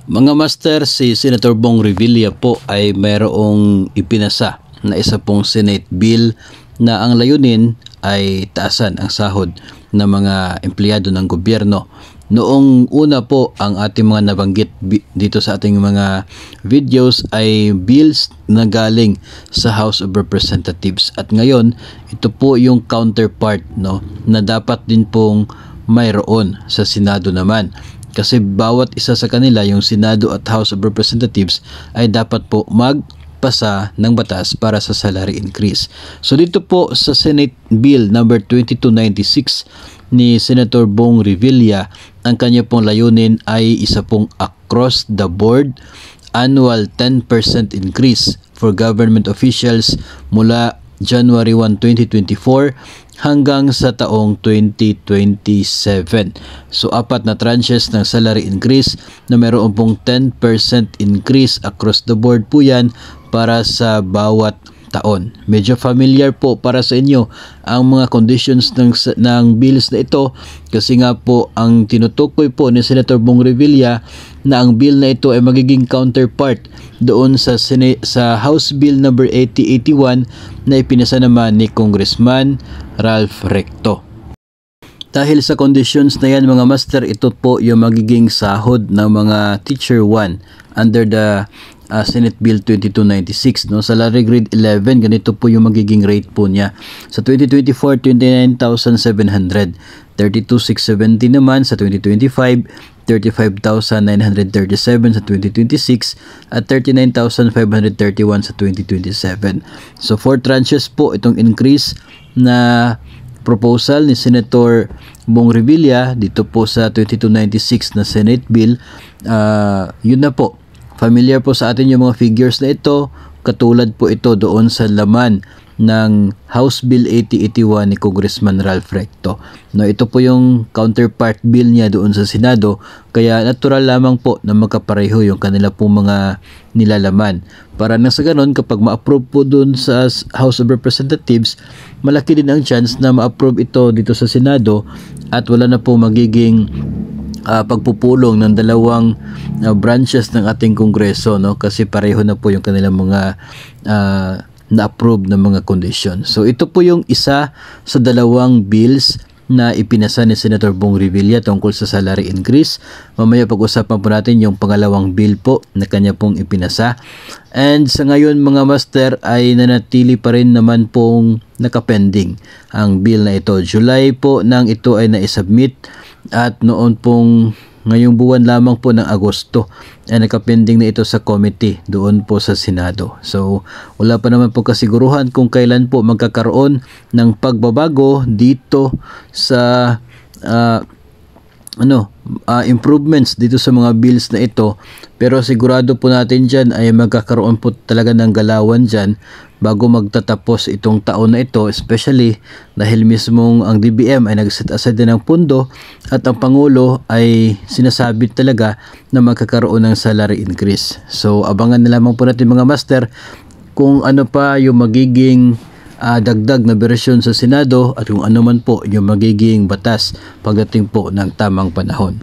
Mga master, si Senator Bong Revilla po ay mayroong ipinasa na isa pong Senate bill na ang layunin ay taasan ang sahod ng mga empleyado ng gobyerno. Noong una po ang ating mga nabanggit dito sa ating mga videos ay bills na galing sa House of Representatives, at ngayon ito po yung counterpart na dapat din pong mayroon sa Senado naman. Kasi bawat isa sa kanila, yung Senado at House of Representatives, ay dapat po magpasa ng batas para sa salary increase. So dito po sa Senate Bill number 2296 ni Senator Bong Revilla, ang kanya pong layunin ay isa pong across the board annual 10% increase for government officials mula January 1, 2024 hanggang sa taong 2027. So apat na tranches ng salary increase na mayroon pong 10% increase across the board po yan para sa bawat taon. Medyo familiar po para sa inyo ang mga conditions ng bills na ito, kasi nga po ang tinutukoy po ni Senator Bong Revilla na ang bill na ito ay magiging counterpart doon sa House Bill number 8081 na ipinasa naman ni Congressman Ralph Recto. Dahil sa conditions na yan mga master, ito po yung magiging sahod ng mga Teacher 1 under the Senate Bill 2296. Salary grade 11, ganito po yung magiging rate po niya. Sa 2024, 29,700. 32,670 naman sa 2025, 35,937 sa 2026, at 39,531 sa 2027. So 4 tranches po itong increase na proposal ni Senator Bong Revilla dito po sa 2296 na Senate Bill. Yun na po. Familiar po sa atin yung mga figures na ito. Katulad po ito doon sa laman ng House Bill 8081 ni Congressman Ralph Recto. Ito po yung counterpart bill niya doon sa Senado, kaya natural lamang po na magkapareho yung kanila pong mga nilalaman. Para nang sa ganon, kapag ma-approve po doon sa House of Representatives, malaki din ang chance na ma-approve ito dito sa Senado at wala na po magiging pagpupulong ng dalawang branches ng ating Kongreso, kasi pareho na po yung kanilang mga na-approve ng mga conditions. So ito po yung isa sa dalawang bills na ipinasa ni Senator Bong Revilla tungkol sa salary increase. Mamaya pag-usapan po natin yung pangalawang bill po na kanya pong ipinasa. And sa ngayon mga master ay nanatili pa rin naman pong nakapending ang bill na ito. July po nang ito ay na-submit, at noon pong ngayong buwan lamang po ng Agosto ay nakapending na ito sa committee doon po sa Senado. So wala pa naman po kasiguruhan kung kailan po magkakaroon ng pagbabago dito sa improvements dito sa mga bills na ito, pero sigurado po natin dyan ay magkakaroon po talaga ng galawan dyan bago magtatapos itong taon na ito, especially dahil mismong ang DBM ay nag-set aside ng pondo at ang Pangulo ay sinasabi talaga na magkakaroon ng salary increase. So abangan na lamang po natin mga master kung ano pa yung magiging dagdag na bersyon sa Senado at kung ano man po yung magiging batas pagdating po ng tamang panahon.